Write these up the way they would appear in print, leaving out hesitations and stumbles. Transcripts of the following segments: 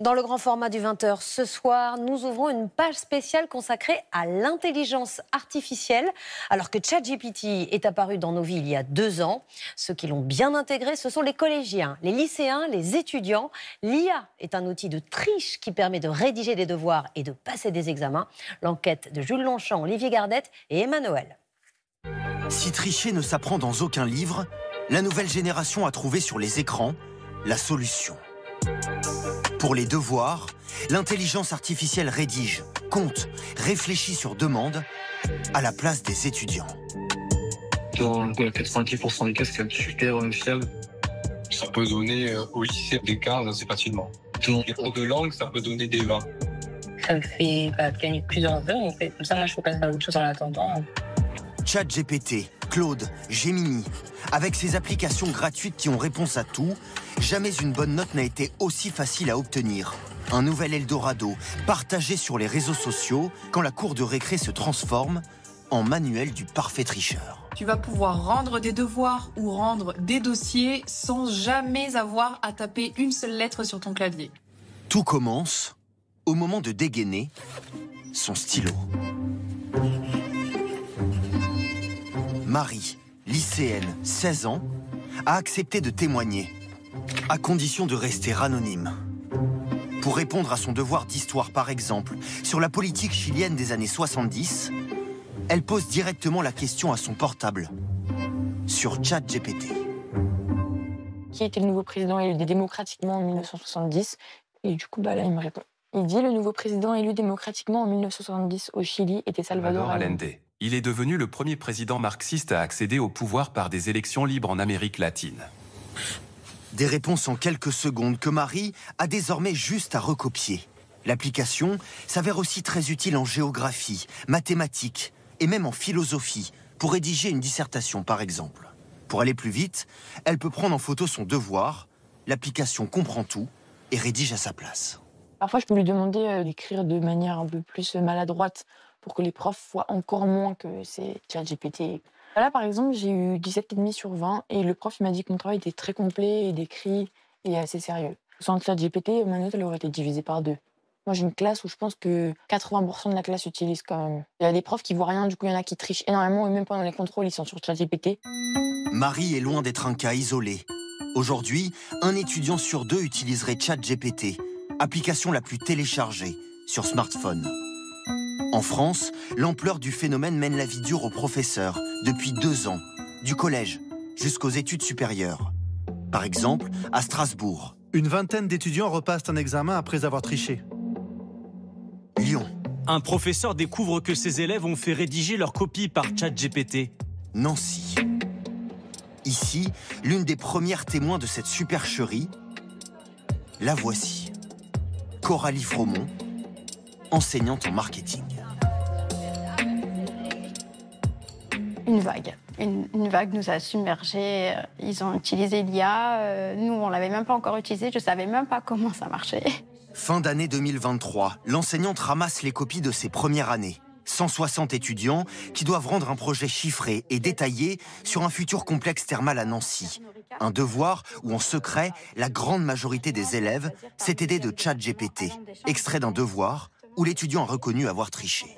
Dans le grand format du 20h ce soir, nous ouvrons une page spéciale consacrée à l'intelligence artificielle. Alors que ChatGPT est apparu dans nos vies il y a 2 ans, ceux qui l'ont bien intégré, ce sont les collégiens, les lycéens, les étudiants. L'IA est un outil de triche qui permet de rédiger des devoirs et de passer des examens. L'enquête de Jules Longchamp, Olivier Gardette et Emmanuel. Si tricher ne s'apprend dans aucun livre, la nouvelle génération a trouvé sur les écrans la solution. Pour les devoirs, l'intelligence artificielle rédige, compte, réfléchit sur demande à la place des étudiants. Dans 90% des cas, c'est super fiable. Ça peut donner au lycée des 15 assez facilement. Donc, Les cours de langue, ça peut donner des 20. Ça me fait gagner plusieurs heures. En fait. Comme ça, moi, je peux passer à autre chose en attendant. ChatGPT, Claude, Gemini. Avec ces applications gratuites qui ont réponse à tout, jamais une bonne note n'a été aussi facile à obtenir. Un nouvel Eldorado, partagé sur les réseaux sociaux, quand la cour de récré se transforme en manuel du parfait tricheur. Tu vas pouvoir rendre des devoirs ou rendre des dossiers sans jamais avoir à taper une seule lettre sur ton clavier. Tout commence au moment de dégainer son stylo. Marie, lycéenne, 16 ans, a accepté de témoigner, à condition de rester anonyme. Pour répondre à son devoir d'histoire, par exemple, sur la politique chilienne des années 70, elle pose directement la question à son portable, sur ChatGPT. Qui était le nouveau président élu démocratiquement en 1970 ? Et du coup, là, il me répond. Il dit le nouveau président élu démocratiquement en 1970 au Chili était Salvador Allende. Il est devenu le premier président marxiste à accéder au pouvoir par des élections libres en Amérique latine. Des réponses en quelques secondes que Marie a désormais juste à recopier. L'application s'avère aussi très utile en géographie, mathématiques et même en philosophie, pour rédiger une dissertation par exemple. Pour aller plus vite, elle peut prendre en photo son devoir, l'application comprend tout et rédige à sa place. Parfois, je peux lui demander d'écrire de manière un peu plus maladroite pour que les profs voient encore moins que c'est ChatGPT. Là, par exemple, j'ai eu 17,5 sur 20 et le prof m'a dit que mon travail était très complet et décrit et assez sérieux. Sans ChatGPT, ma note elle aurait été divisée par 2. Moi, j'ai une classe où je pense que 80% de la classe utilise quand même. Il y a des profs qui voient rien, du coup, il y en a qui trichent énormément et même pendant les contrôles, ils sont sur ChatGPT. Marie est loin d'être un cas isolé. Aujourd'hui, un étudiant sur 2 utiliserait ChatGPT, application la plus téléchargée sur smartphone. En France, l'ampleur du phénomène mène la vie dure aux professeurs depuis 2 ans, du collège jusqu'aux études supérieures. Par exemple, à Strasbourg. Une vingtaine d'étudiants repassent un examen après avoir triché. Lyon. Un professeur découvre que ses élèves ont fait rédiger leur copie par ChatGPT. Nancy. Ici, l'une des premières témoins de cette supercherie, la voici. Coralie Fromont, enseignante en marketing. Une vague. Une vague nous a submergés. Ils ont utilisé l'IA. Nous, on ne l'avait même pas encore utilisé. Je ne savais même pas comment ça marchait. Fin d'année 2023, l'enseignante ramasse les copies de ses premières années. 160 étudiants qui doivent rendre un projet chiffré et détaillé sur un futur complexe thermal à Nancy. Un devoir où, en secret, la grande majorité des élèves s'est aidée de ChatGPT, extrait d'un devoir où l'étudiant a reconnu avoir triché.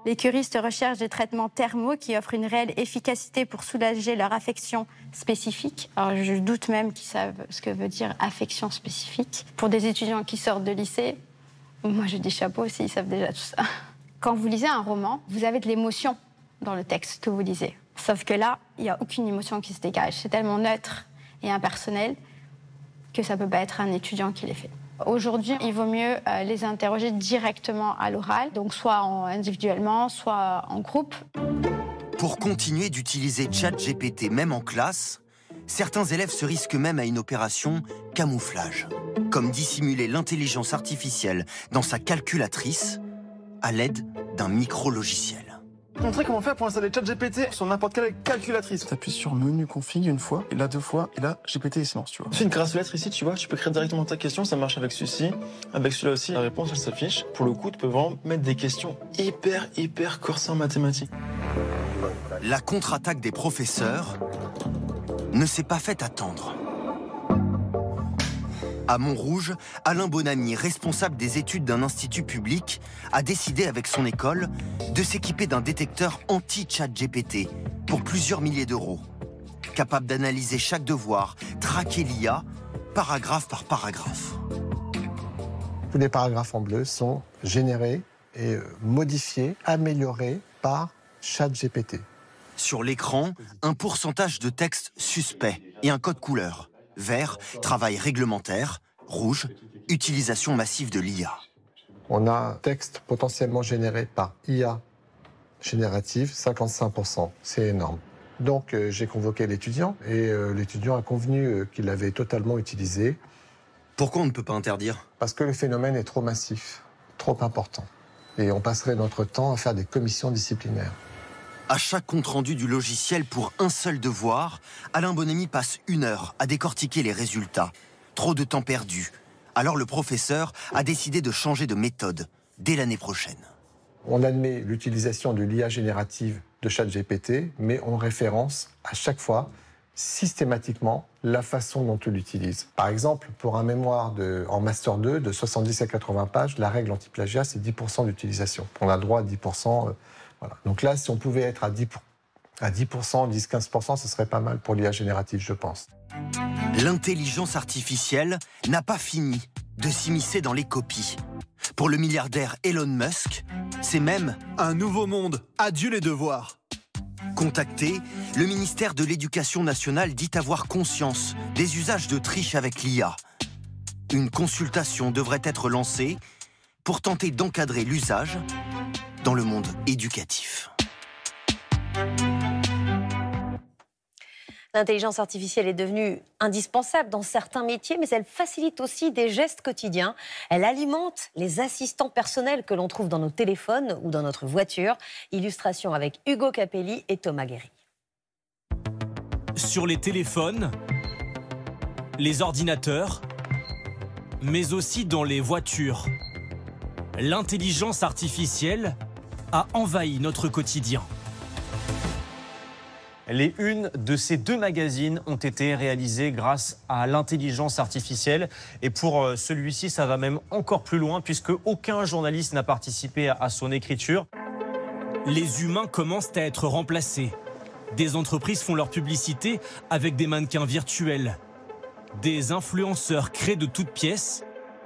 Les curistes recherchent des traitements thermaux qui offrent une réelle efficacité pour soulager leur affection spécifique. Alors je doute même qu'ils savent ce que veut dire affection spécifique. Pour des étudiants qui sortent de lycée, moi je dis chapeau s'ils savent déjà tout ça. Quand vous lisez un roman, vous avez de l'émotion dans le texte que vous lisez. Sauf que là, il n'y a aucune émotion qui se dégage. C'est tellement neutre et impersonnel que ça ne peut pas être un étudiant qui l'ait fait. Aujourd'hui, il vaut mieux les interroger directement à l'oral, donc soit individuellement, soit en groupe. Pour continuer d'utiliser ChatGPT même en classe, certains élèves se risquent même à une opération camouflage, comme dissimuler l'intelligence artificielle dans sa calculatrice à l'aide d'un micro-logiciel. Montrer comment faire pour installer ChatGPT sur n'importe quelle calculatrice. Tu appuies sur menu config une fois, et là 2 fois, et là GPT silence, tu vois. Tu fais une grâce lettre ici, tu vois, tu peux créer directement ta question, ça marche avec celui-ci, avec celui-là aussi, la réponse elle s'affiche. Pour le coup, tu peux vraiment mettre des questions hyper corsées en mathématiques. La contre-attaque des professeurs ne s'est pas faite attendre. À Montrouge, Alain Bonamy, responsable des études d'un institut public, a décidé avec son école de s'équiper d'un détecteur anti-ChatGPT pour plusieurs milliers d'euros. Capable d'analyser chaque devoir, traquer l'IA, paragraphe par paragraphe. Tous les paragraphes en bleu sont générés et modifiés, améliorés par ChatGPT. Sur l'écran, un pourcentage de texte suspect et un code couleur. Vert, travail réglementaire. Rouge, utilisation massive de l'IA. On a un texte potentiellement généré par IA générative, 55%. C'est énorme. Donc j'ai convoqué l'étudiant et l'étudiant a convenu qu'il l'avait totalement utilisé. Pourquoi on ne peut pas interdire? Parce que le phénomène est trop massif, trop important. Et on passerait notre temps à faire des commissions disciplinaires. À chaque compte-rendu du logiciel pour un seul devoir, Alain Bonamy passe 1 heure à décortiquer les résultats. Trop de temps perdu. Alors le professeur a décidé de changer de méthode dès l'année prochaine. On admet l'utilisation de l'IA générative de ChatGPT, mais on référence à chaque fois, systématiquement, la façon dont on l'utilise. Par exemple, pour un mémoire en Master 2 de 70 à 80 pages, la règle anti-plagiat, c'est 10% d'utilisation. On a droit à 10%. Voilà. Donc là, si on pouvait être à 10%, 10-15%, ce serait pas mal pour l'IA générative, je pense. L'intelligence artificielle n'a pas fini de s'immiscer dans les copies. Pour le milliardaire Elon Musk, c'est même un nouveau monde. Adieu les devoirs. Contacté, le ministère de l'Éducation nationale dit avoir conscience des usages de triche avec l'IA. Une consultation devrait être lancée pour tenter d'encadrer l'usage dans le monde éducatif. L'intelligence artificielle est devenue indispensable dans certains métiers, mais elle facilite aussi des gestes quotidiens. Elle alimente les assistants personnels que l'on trouve dans nos téléphones ou dans notre voiture. Illustration avec Hugo Capelli et Thomas Guéry. Sur les téléphones, les ordinateurs, mais aussi dans les voitures. L'intelligence artificielle a envahi notre quotidien. Les unes de ces 2 magazines ont été réalisées grâce à l'intelligence artificielle. Et pour celui-ci, ça va même encore plus loin puisque aucun journaliste n'a participé à son écriture. Les humains commencent à être remplacés. Des entreprises font leur publicité avec des mannequins virtuels. Des influenceurs créés de toutes pièces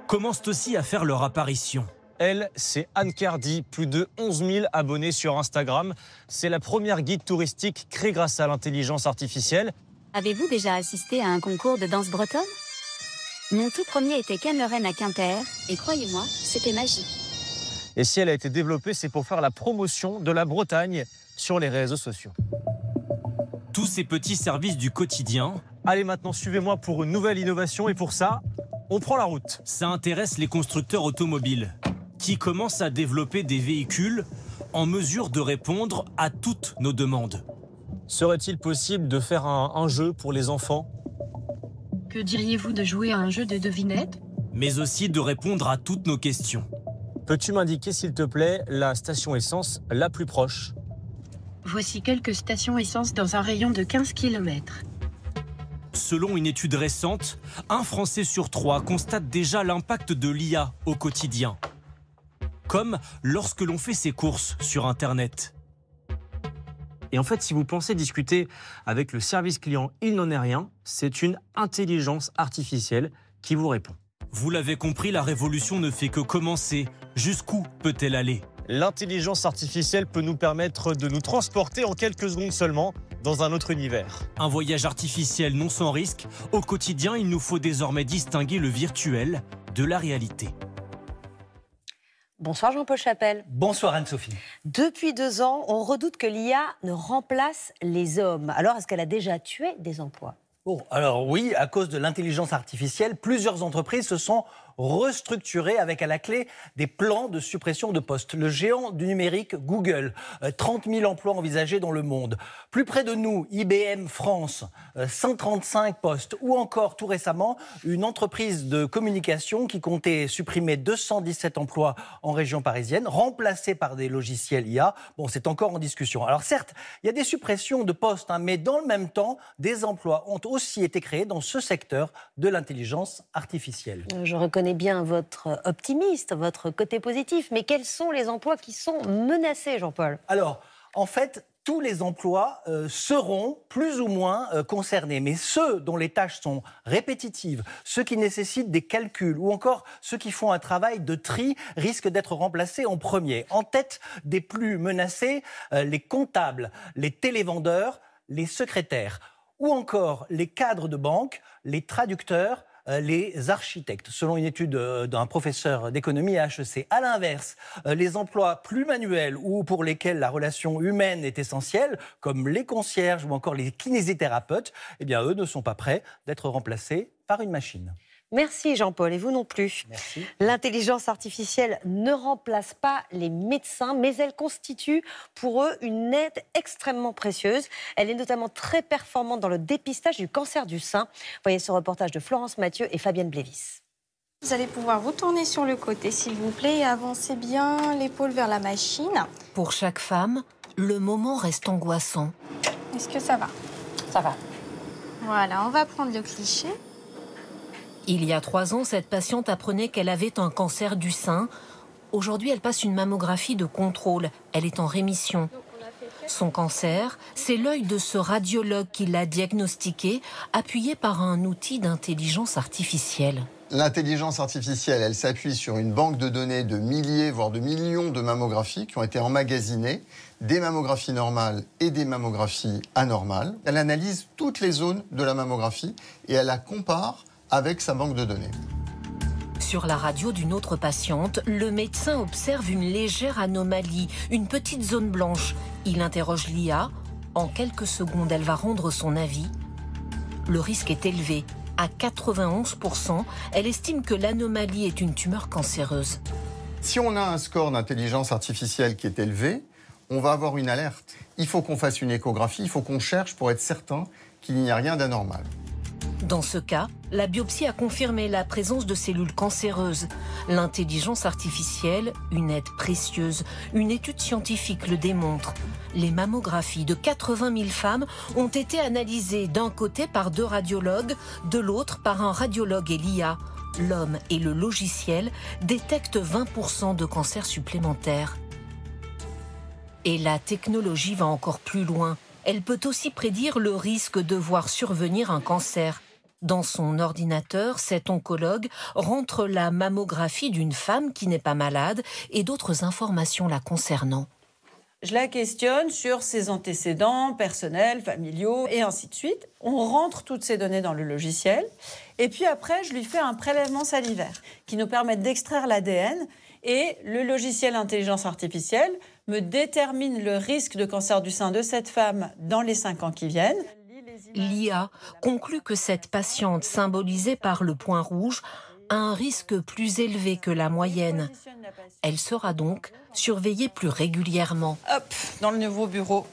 commencent aussi à faire leur apparition. Elle, c'est Anne Cardi, plus de 11 000 abonnés sur Instagram. C'est la première guide touristique créée grâce à l'intelligence artificielle. Avez-vous déjà assisté à un concours de danse bretonne? Mon tout premier était Ken Lorraine à Quimper, et croyez-moi, c'était magique. Et si elle a été développée, c'est pour faire la promotion de la Bretagne sur les réseaux sociaux. Tous ces petits services du quotidien. Allez, maintenant, suivez-moi pour une nouvelle innovation. Et pour ça, on prend la route. Ça intéresse les constructeurs automobiles, qui commence à développer des véhicules en mesure de répondre à toutes nos demandes. Serait-il possible de faire un jeu pour les enfants? Que diriez-vous de jouer à un jeu de devinettes? Mais aussi de répondre à toutes nos questions. Peux-tu m'indiquer, s'il te plaît, la station essence la plus proche? Voici quelques stations essence dans un rayon de 15 km. Selon une étude récente, 1 Français sur 3 constate déjà l'impact de l'IA au quotidien. Comme lorsque l'on fait ses courses sur Internet. Et en fait, si vous pensez discuter avec le service client, il n'en est rien. C'est une intelligence artificielle qui vous répond. Vous l'avez compris, la révolution ne fait que commencer. Jusqu'où peut-elle aller? L'intelligence artificielle peut nous permettre de nous transporter en quelques secondes seulement dans un autre univers. Un voyage artificiel non sans risque. Au quotidien, il nous faut désormais distinguer le virtuel de la réalité. Bonsoir Jean-Paul Chapelle. Bonsoir Anne-Sophie. Depuis 2 ans, on redoute que l'IA ne remplace les hommes. Alors, est-ce qu'elle a déjà tué des emplois? Bon, alors oui, à cause de l'intelligence artificielle, plusieurs entreprises se sont restructurée avec à la clé des plans de suppression de postes. Le géant du numérique Google, 30 000 emplois envisagés dans le monde. Plus près de nous, IBM France, 135 postes. Ou encore, tout récemment, une entreprise de communication qui comptait supprimer 217 emplois en région parisienne, remplacés par des logiciels IA. Bon, c'est encore en discussion. Alors certes, il y a des suppressions de postes, mais dans le même temps, des emplois ont aussi été créés dans ce secteur de l'intelligence artificielle. Je reconnais bien votre optimisme, votre côté positif, mais quels sont les emplois qui sont menacés, Jean-Paul ? Alors, en fait, tous les emplois seront plus ou moins concernés. Mais ceux dont les tâches sont répétitives, ceux qui nécessitent des calculs ou encore ceux qui font un travail de tri risquent d'être remplacés en premier. En tête des plus menacés, les comptables, les télévendeurs, les secrétaires ou encore les cadres de banque, les traducteurs, les architectes, selon une étude d'un professeur d'économie à HEC. À l'inverse, les emplois plus manuels ou pour lesquels la relation humaine est essentielle, comme les concierges ou encore les kinésithérapeutes, eh bien eux ne sont pas prêts d'être remplacés par une machine. Merci Jean-Paul, et vous non plus. Merci. L'intelligence artificielle ne remplace pas les médecins, mais elle constitue pour eux une aide extrêmement précieuse. Elle est notamment très performante dans le dépistage du cancer du sein. Voyez ce reportage de Florence Mathieu et Fabienne Blévis. Vous allez pouvoir vous tourner sur le côté, s'il vous plaît, et avancer bien l'épaule vers la machine. Pour chaque femme, le moment reste angoissant. Est-ce que ça va ? Ça va. Voilà, on va prendre le cliché. Il y a 3 ans, cette patiente apprenait qu'elle avait un cancer du sein. Aujourd'hui, elle passe une mammographie de contrôle. Elle est en rémission. Son cancer, c'est l'œil de ce radiologue qui l'a diagnostiqué, appuyé par un outil d'intelligence artificielle. L'intelligence artificielle, elle s'appuie sur une banque de données de milliers, voire de millions de mammographies qui ont été emmagasinées, des mammographies normales et des mammographies anormales. Elle analyse toutes les zones de la mammographie et elle la compare avec sa banque de données. Sur la radio d'une autre patiente, le médecin observe une légère anomalie, une petite zone blanche. Il interroge l'IA. En quelques secondes, elle va rendre son avis. Le risque est élevé. À 91%, elle estime que l'anomalie est une tumeur cancéreuse. Si on a un score d'intelligence artificielle qui est élevé, on va avoir une alerte. Il faut qu'on fasse une échographie, il faut qu'on cherche pour être certain qu'il n'y a rien d'anormal. Dans ce cas, la biopsie a confirmé la présence de cellules cancéreuses. L'intelligence artificielle, une aide précieuse. Une étude scientifique le démontre. Les mammographies de 80 000 femmes ont été analysées d'un côté par 2 radiologues, de l'autre par un radiologue et l'IA. L'homme et le logiciel détectent 20% de cancers supplémentaires. Et la technologie va encore plus loin. Elle peut aussi prédire le risque de voir survenir un cancer. Dans son ordinateur, cet oncologue rentre la mammographie d'une femme qui n'est pas malade et d'autres informations la concernant. Je la questionne sur ses antécédents personnels, familiaux et ainsi de suite. On rentre toutes ces données dans le logiciel et puis après, je lui fais un prélèvement salivaire qui nous permet d'extraire l'ADN et le logiciel intelligence artificielle me détermine le risque de cancer du sein de cette femme dans les 5 ans qui viennent. L'IA conclut que cette patiente symbolisée par le point rouge a un risque plus élevé que la moyenne. Elle sera donc surveillée plus régulièrement. Hop, dans le nouveau bureau.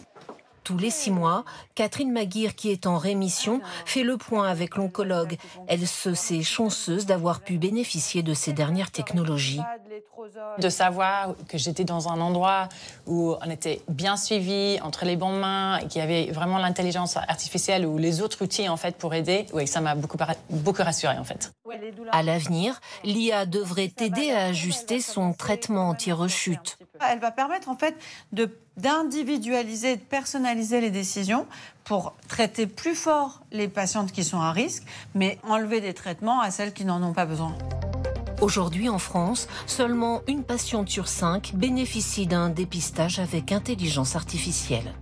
Tous les 6 mois, Catherine Maguire, qui est en rémission, fait le point avec l'oncologue. Elle se sait chanceuse d'avoir pu bénéficier de ces dernières technologies. De savoir que j'étais dans un endroit où on était bien suivi, entre les bonnes mains, et qu'il y avait vraiment l'intelligence artificielle ou les autres outils en fait pour aider, oui, ça m'a beaucoup rassurée en fait. À l'avenir, l'IA devrait aider à ajuster son traitement anti-rechute. Elle va permettre en fait d'individualiser, de personnaliser les décisions pour traiter plus fort les patientes qui sont à risque, mais enlever des traitements à celles qui n'en ont pas besoin. Aujourd'hui, en France, seulement une patiente sur 5 bénéficie d'un dépistage avec intelligence artificielle.